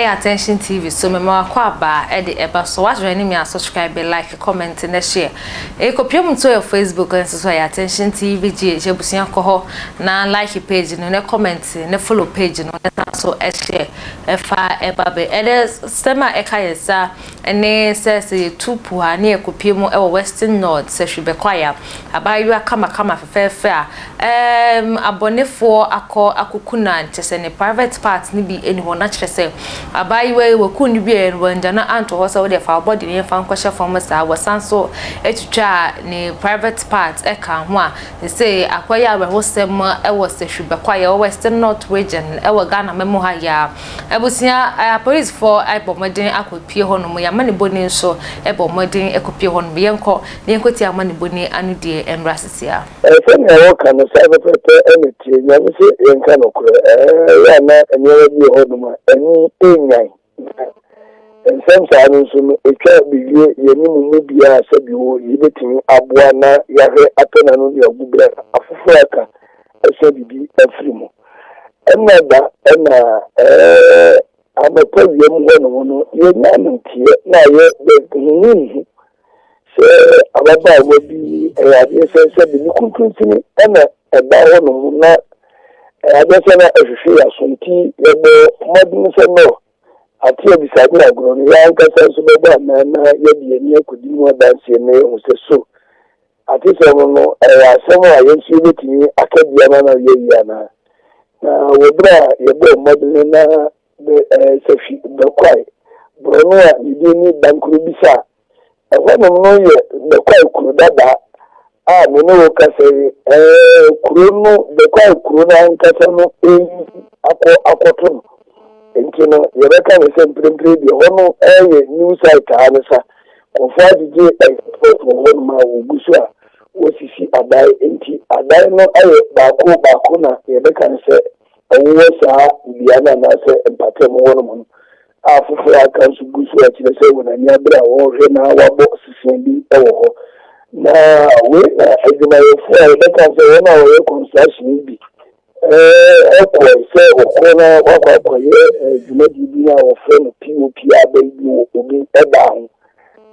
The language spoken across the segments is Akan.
Attention TV so me ma kwa ba e de eba so watch any me subscribe like comment and share e kopiem to your Facebook and so Attention TV je busia ko ho na like page no na comment na follow page no na so e share e fa e ba be e de sema e ka yesa ene se tupu ha na e kopiem e wo Western North Sehwi Bekwai abayu kama fefe a abonefo akokuna ntese ne private part ni bi eni ho na kyerese abayiwe wakuni bi enwandana anto ho so de fa body ne fa nkwahye form sa wasanso etutwa ne private part e ka ho a say akwaya abehosem e wo Sehwi Bekwai e Western North region e wo Ghana memo ha ya ebusia police for ibomodin akopie ho no ya mane boni nso e bomodin ekopie ho no yenko ti amane boni anu de emrasesia e na woka no sabe pepe emiti nyamse yenka no kro ya na enyewe bi ho no ma eni enyan ensemsa anu nso etwa biwie yenimu mu bia sabi wo yibetimi aboa na yahwe atona no de ogubra afofo aka esabi bi afrimo enada ena amepa wiem ho no yenya ntie na ye de ababa wo bi ade sense bi ni kuntuntini ena eba ho no na ade na ehwehwe asonti yebo modin se no ati ebisade na gro no ya nkasa so beba na yedi eni akodi mu adanse ne ho se so ati se no asemo ayensu betini akabia na yeyi na wobra yebo modin na Sehwi Bekwai brono a ni bankuru bisa no ye Bekwai kuru dada me no wo kase kuru no Bekwai kuru na nkasa no akoto enti no ye beka ne semprempre bi hono new site anisa kofa dije ho ma wo gusu a wo sisi adai enti adai no bako na ye beka ne se owo sa biana na se empatem wono mo afufu aka nso gusu a kire se wona nya bra wo hwe na wabo sisi bi ewo na we adwuma yefu a beka se wona wo construction bi ekwo se okona wakwa ye adwuma bi na wo fe no POP abayi wo obi eda ho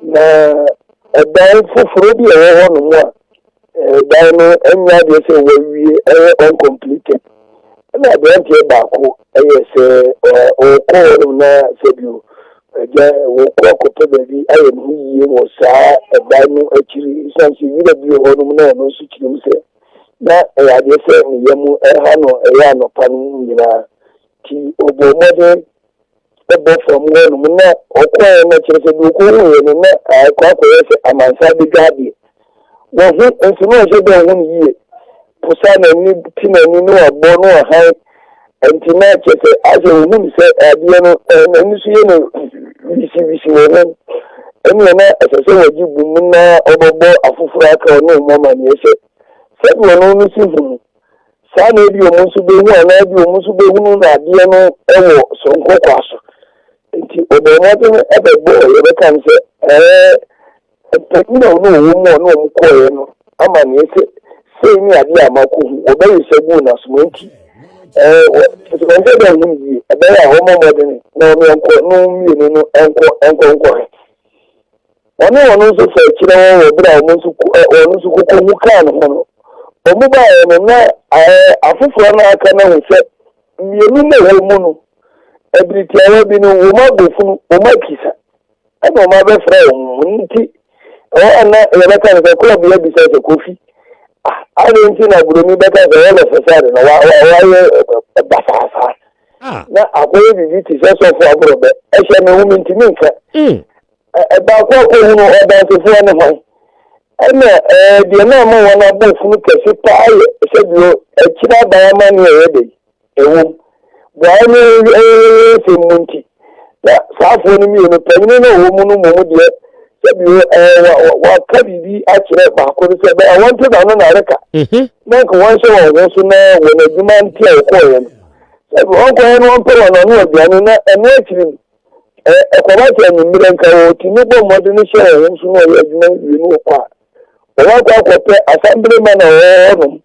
na edan fufuru bi ewo no mo a dan no enya de se wo wie uncompleted na de baako se o na sebio ja wo ko to bi aye mu yiye wo saa edan no akiri sansi wi da bi ho no na no su kirim se na ya de se yemu ha no ya no panu nyina ti obo mode ebo from no na okwa na kire se bi ko no na akwa se amansa bi gadi wo hu enso no je be hu yiye pusana ni tina ni no abo no ha entina chese aje hu se adie no ni su ye no bisi wo eni na asese wajibu mu na obobo afufuru aka no mama ni ese sebi no no si hu sa na ebi o musu be hu na ebi o musu be hu na adie no ewo sonko kwaso enti obomo de ebebo ye be kan se no wo mu ko ye no ama ni ese sei ni ade amako obayi segun na sumonti so nje da hu ebe ya ho modern na o enko no mi no enko ono so fe kire wo bra ono so ko mu kan no o mu ba no na afufuro na aka na hu se mienu na wo mu no ebriti awo bi no wo ma bofunu wo ma kisa ana ma be fra wo nti ana ya ka na ko bi ya bi se kofi I think na burumi beta se wala fasade na wa basasa na akoye bibi ti se so fo abrobe e se me hu mintimi nka ba ko hu no oda se fo ne ho ena de na mo wona bo funu kese pa se bio e kira ba ma ne e de ewu bo ani se munti na sa fo ni mi no pamini no wo mu no mo de wa kabibi a kire ba ko se ba wanto da no na reka na ko wan so wo so na wo na djuma ntia ko ye no se bo ko no on pere no no obiani na eno akiri ko ba ta ni mire nka wo ti ni bo mo de ni she wo so no ye djuma wi no kwa wa ko pe assembly man no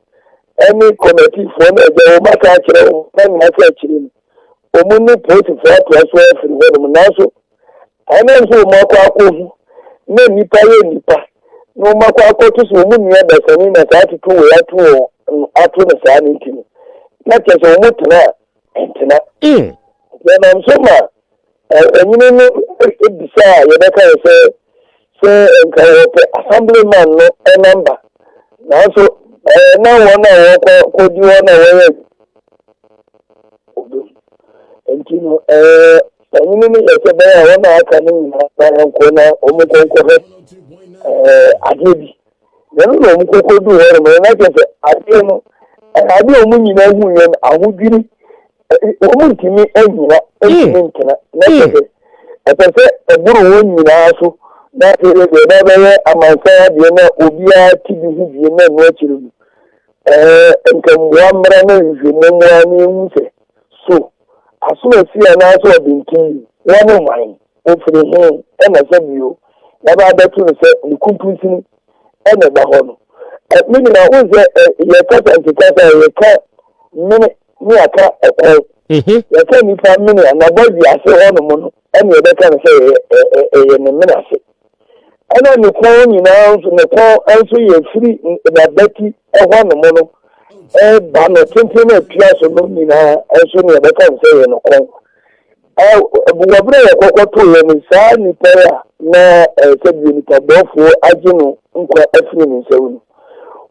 any committee for na je o ma ka kire o na ni ma ka kire omuni police for to so free when na so ana so makwa akọ na nipa ye nipa no makwa akọ to so omuni ya da sani na ta tutu we atu na sa ni ntini na kese omutena entina ya na msoma enyine no ebisa ya da ka se nka wope assemblyman no number na so na wona ko di wona we entino enyine no yese ba ya wona aka ni na nko na omukonko adebi yanu no omukonko du wona me na kese ade no ade omunyina hu yen ahudwiri omutimi enyina entina na kese epese eburu wonyina so na ere de bebe amansa de na obia tibi hu bi na no achiru nkam wamra na njumu ani nse so aso esi na so bintin wonu man ofiri he na sabio na ba betu se nkumpunsin na ba ho no mini na uze ye kasa nkikasa ye ka mini ni aka ye ka ni fa mini na bozi ase ho no mo no ene ye beka se ye ne mini ase ana ni kwa nyina nso ne kwa anso ye free na beti ho no mo no ba no tenten na pia so no nyina anso ne beka se ye no kwa buwabre ya kokoto ye ni sa ni pera na sebi ni tabofo agino nkwa afiri ni nsawuni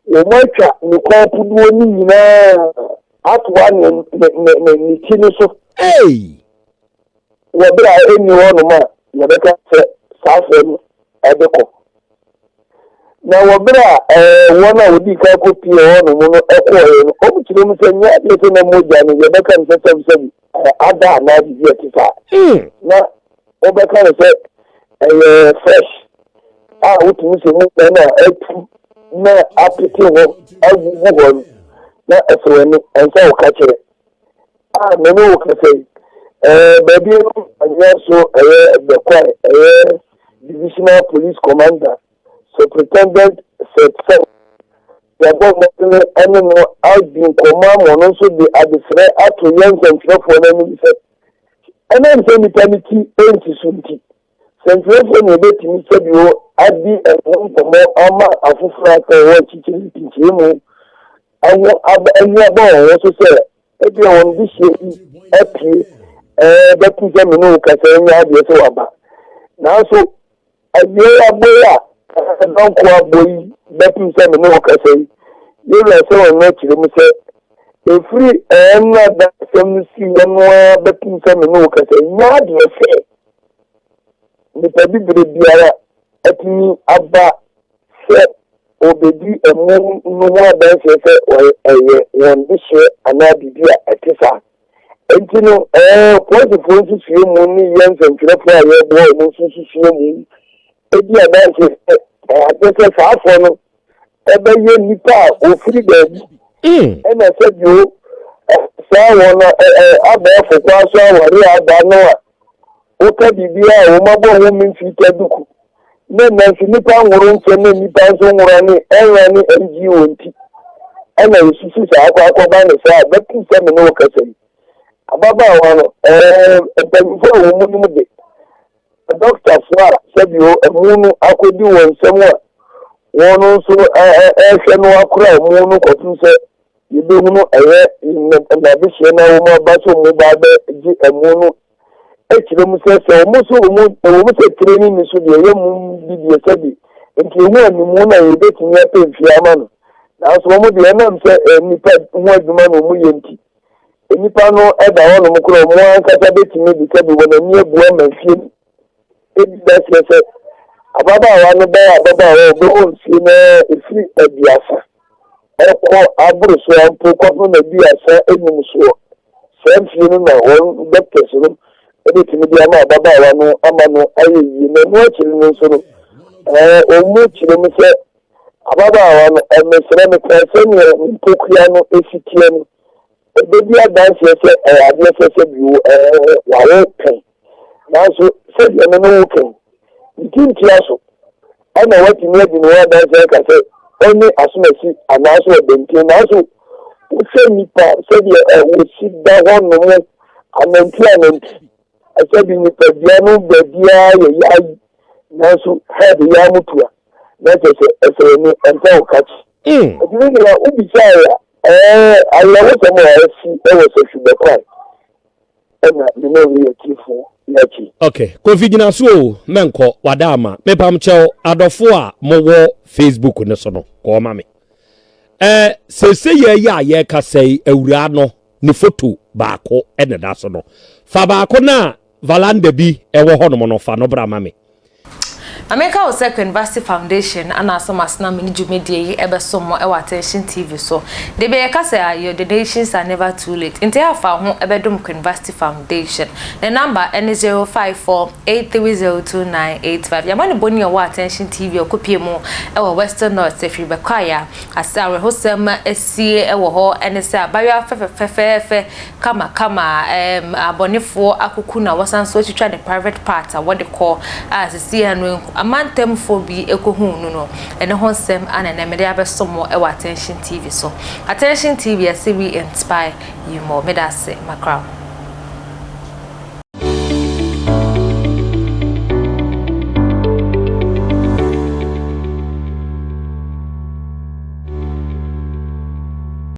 wo matwa ni kwa puduo ni nyina atwa ni kini so wabra eni wono ma ya beka se safo ni edeko na wabra wona odi ka kopi wono mo no ekoye no obutire mu se nya de na moja ni ya beka se sebi ada na di etisa na obeka se fresh wutu se mu na etu na apiti ho agugu na efreni ensa o ka kire menu o ka sei baby anya so Bekwai divisional police commander superintendent set ya bo mo ene no albin command no so de adifre ato young and for na ni se ene nse ni paniki enti sunti sentrefo ni betimi sebio adi enkomo ama afufura ka wo chichiri pinchiri mu awo anya bo wo so se ebi won bi she apie betu je menu ka se nya adi so aba na so aye aboya don ko aboyi betu se menu ka se yero se won no chiri mu se efri na da sem si enwa betu se menu ka se nya adi se ni tabi biara atini aba se obedi emu no adan se won bishe anabibia etisa entino point point fie mu ni yen sentrefo aye bo mu susu fie mu ebi adan se atese faafo no ebe ye nipa ofiri baabi na se bio sa won aba fokwa so awari aba no a oka bibia o mabo ho mfita duku na nipa nworo nche na nipa nso nworo ni enwa ni NGO nti ana yesusu sa akwa ba ne sa betu se me no kasai ababa wa no epemfo wo mu de doctor fwa sabio emunu akodi won semwa wono nso ehwe no akora mu no kotu se yebehunu na bishie na wo ma ba so mu ba be ji emunu ekire mu se omu se training ni so de ye mu bibie sabi nti hu ani mu na ye betimi apemfia ama no na so mu de na mse nipa hu aduma no mu ye nti nipa no eda ho no mu kro mu ankasa betimi bi sabi wona ni ebu amafie ebi da se ababa wa no ba ababa wa obo onsi na efiri abiasa eko aburu so ampo ko na biasa enum so semfie no na won doctors no ebitimi bi ama baba wa no ama no ayi na no achiri no so no omu chiri mi se ababa wa no emesere me kwase ni mpokua no efitie no ebebi adanse se ade se biwo wa wo pen na so se bi no wo pen ntintia so ana wati ni adi no adanse ka se oni asumasi anaso bentin na so wo se nipa se bi wo si da ho no mo ananti asabi ni pabia no babia ye nanso head ya mutua na ese ni enta okachi odiri ni obi saya Allah wa samo asi Sehwi Bekwai ena ni no wi akifo yachi. Okay, configina so menko wadama mepam chew adofo a mowo Facebook ne so no ko ma me sese ye kasai awura no ne photo baako ene da so no fa baako na valanda bi ewo hono no fa no bra ma me America was University Foundation and as some as na mini jumedie ebe somo e attention TV so de be ka say your donations are never too late inte afa ho ebe dom University Foundation the number N054830298 ya mani boni your attention TV okopie mu e Western North Sehwi Bekwai asa we hosem esie e wo ho ene say abawa fefefefe kama abonefo akuku na wasanso twitwa the private part what they call as see anu amantem phobia ekohunu no ene honsem anene mede abesomo e attention TV so attention TV as we inspire you more me that say macro